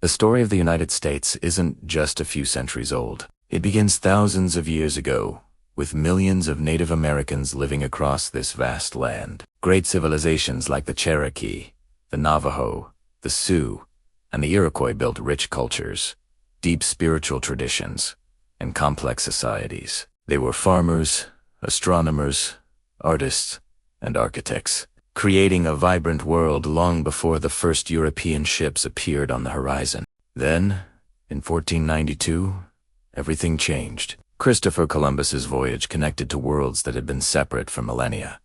The story of the United States isn't just a few centuries old. It begins thousands of years ago, with millions of Native Americans living across this vast land. Great civilizations like the Cherokee, the Navajo, the Sioux, and the Iroquois built rich cultures, deep spiritual traditions, and complex societies. They were farmers, astronomers, artists, and architects, creating a vibrant world long before the first European ships appeared on the horizon. Then, in 1492, everything changed. Christopher Columbus's voyage connected to worlds that had been separate for millennia.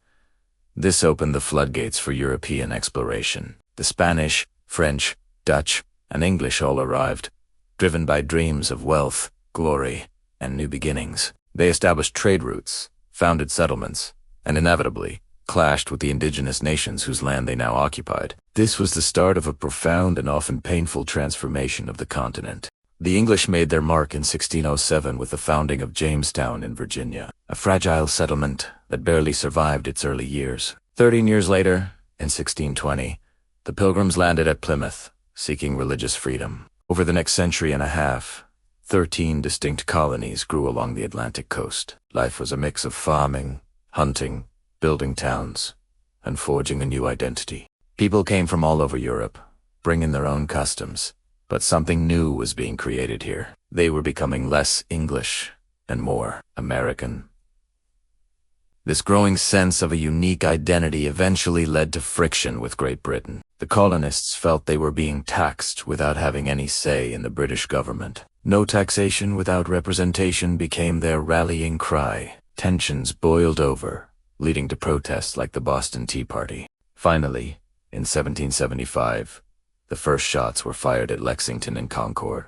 This opened the floodgates for European exploration. The Spanish, French, Dutch, and English all arrived, driven by dreams of wealth, glory, and new beginnings. They established trade routes, founded settlements, and inevitably clashed with the indigenous nations whose land they now occupied. This was the start of a profound and often painful transformation of the continent. The English made their mark in 1607 with the founding of Jamestown in Virginia, a fragile settlement that barely survived its early years. 13 years later, in 1620, the Pilgrims landed at Plymouth, seeking religious freedom. Over the next century and a half, 13 distinct colonies grew along the Atlantic coast. Life was a mix of farming, hunting, building towns, and forging a new identity. People came from all over Europe, bringing their own customs. But something new was being created here. They were becoming less English and more American. This growing sense of a unique identity eventually led to friction with Great Britain. The colonists felt they were being taxed without having any say in the British government. No taxation without representation became their rallying cry. Tensions boiled over, leading to protests like the Boston Tea Party. Finally, in 1775, the first shots were fired at Lexington and Concord.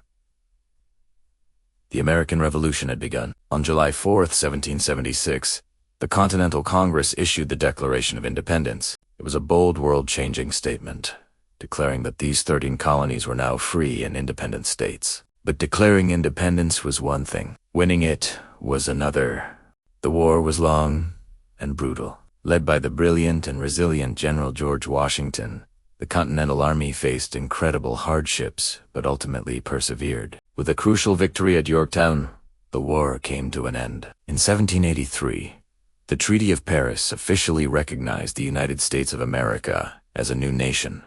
The American Revolution had begun. On July 4, 1776, the Continental Congress issued the Declaration of Independence. It was a bold, world-changing statement, declaring that these 13 colonies were now free and independent states. But declaring independence was one thing. Winning it was another. The war was long and brutal. Led by the brilliant and resilient General George Washington, the Continental Army faced incredible hardships, but ultimately persevered. With a crucial victory at Yorktown, the war came to an end. In 1783, the Treaty of Paris officially recognized the United States of America as a new nation.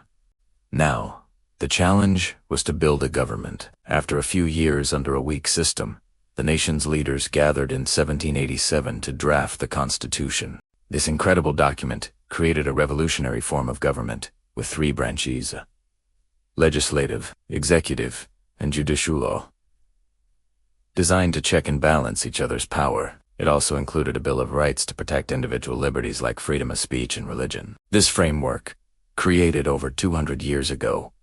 Now, the challenge was to build a government. After a few years under a weak system, the nation's leaders gathered in 1787 to draft the Constitution. This incredible document created a revolutionary form of government, with 3 branches: legislative, executive, and judicial law. Designed to check and balance each other's power, it also included a Bill of Rights to protect individual liberties like freedom of speech and religion. This framework, created over 200 years ago,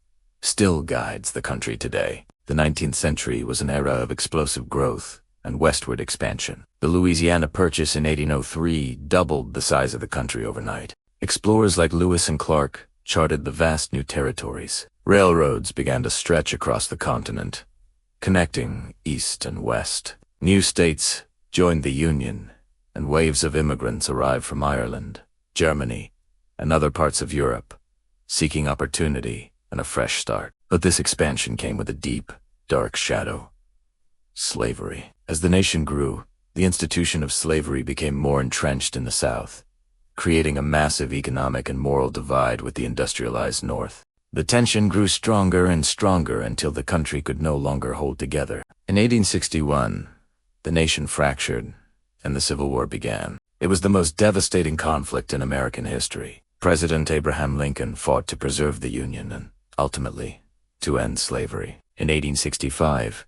still guides the country today. The 19th century was an era of explosive growth and westward expansion. The Louisiana Purchase in 1803 doubled the size of the country overnight. Explorers like Lewis and Clark charted the vast new territories. Railroads began to stretch across the continent, connecting east and west. New states joined the Union, and waves of immigrants arrived from Ireland, Germany, and other parts of Europe, seeking opportunity and a fresh start. But this expansion came with a deep, dark shadow: slavery. As the nation grew, the institution of slavery became more entrenched in the South, creating a massive economic and moral divide with the industrialized North. The tension grew stronger and stronger until the country could no longer hold together. In 1861, the nation fractured, and the Civil War began. It was the most devastating conflict in American history. President Abraham Lincoln fought to preserve the Union and, ultimately, to end slavery. In 1865,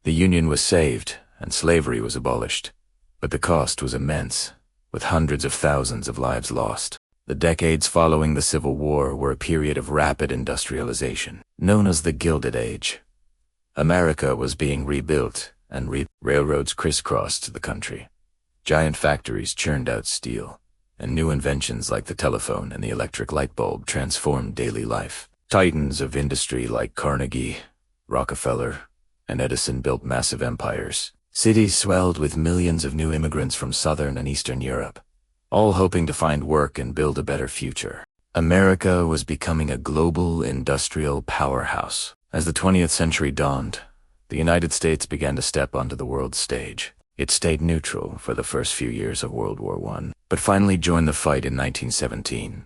the Union was saved and slavery was abolished, but the cost was immense, with hundreds of thousands of lives lost. The decades following the Civil War were a period of rapid industrialization, known as the Gilded Age. America was being rebuilt, and railroads crisscrossed the country. Giant factories churned out steel, and new inventions like the telephone and the electric light bulb transformed daily life. Titans of industry like Carnegie, Rockefeller, and Edison built massive empires. Cities swelled with millions of new immigrants from Southern and Eastern Europe, all hoping to find work and build a better future. America was becoming a global industrial powerhouse. As the 20th century dawned, the United States began to step onto the world stage. It stayed neutral for the first few years of World War I, but finally joined the fight in 1917,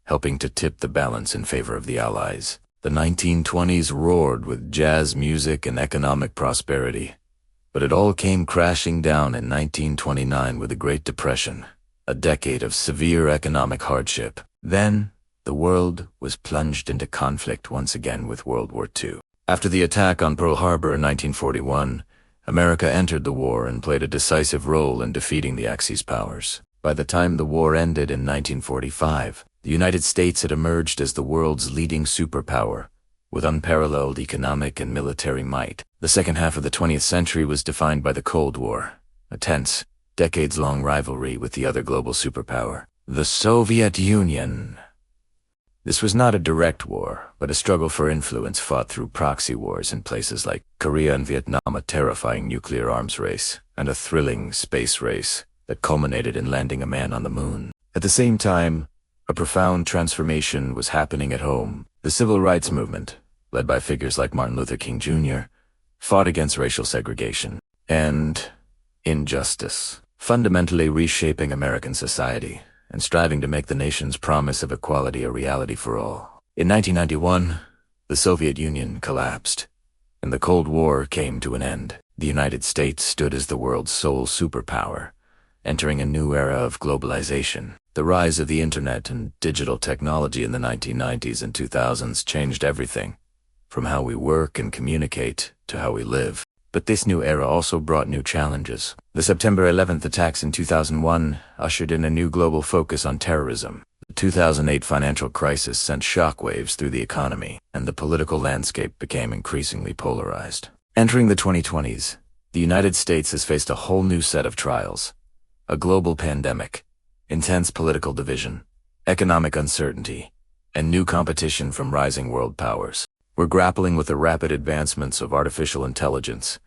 helping to tip the balance in favor of the Allies. The 1920s roared with jazz music and economic prosperity, but it all came crashing down in 1929 with the Great Depression, a decade of severe economic hardship. Then, the world was plunged into conflict once again with World War II. After the attack on Pearl Harbor in 1941, America entered the war and played a decisive role in defeating the Axis powers. By the time the war ended in 1945, the United States had emerged as the world's leading superpower, with unparalleled economic and military might. The second half of the 20th century was defined by the Cold War, a tense, decades-long rivalry with the other global superpower, the Soviet Union. This was not a direct war, but a struggle for influence fought through proxy wars in places like Korea and Vietnam, a terrifying nuclear arms race, and a thrilling space race that culminated in landing a man on the moon. At the same time, a profound transformation was happening at home. The civil rights movement, led by figures like Martin Luther King Jr., fought against racial segregation and injustice, fundamentally reshaping American society and striving to make the nation's promise of equality a reality for all. In 1991, the Soviet Union collapsed, and the Cold War came to an end. The United States stood as the world's sole superpower, entering a new era of globalization. The rise of the internet and digital technology in the 1990s and 2000s changed everything, from how we work and communicate to how we live. But this new era also brought new challenges. The September 11th attacks in 2001 ushered in a new global focus on terrorism. The 2008 financial crisis sent shockwaves through the economy, and the political landscape became increasingly polarized. Entering the 2020s, the United States has faced a whole new set of trials. A global pandemic, intense political division, economic uncertainty, and new competition from rising world powers. We're grappling with the rapid advancements of artificial intelligence,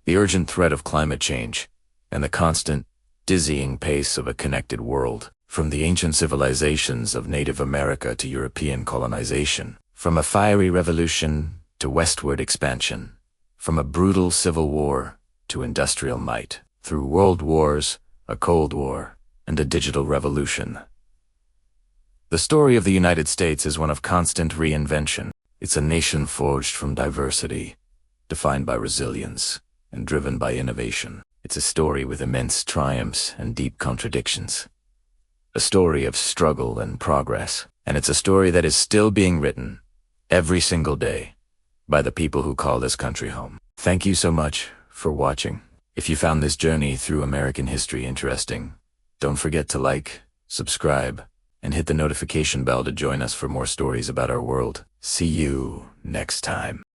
the urgent threat of climate change, and the constant, dizzying pace of a connected world. From the ancient civilizations of Native America to European colonization, from a fiery revolution to westward expansion, from a brutal civil war to industrial might, through world wars, a Cold War, and a digital revolution. The story of the United States is one of constant reinvention. It's a nation forged from diversity, defined by resilience, and driven by innovation. It's a story with immense triumphs and deep contradictions. A story of struggle and progress, and it's a story that is still being written, every single day, by the people who call this country home. Thank you so much for watching. If you found this journey through American history interesting, don't forget to like, subscribe, and hit the notification bell to join us for more stories about our world. See you next time.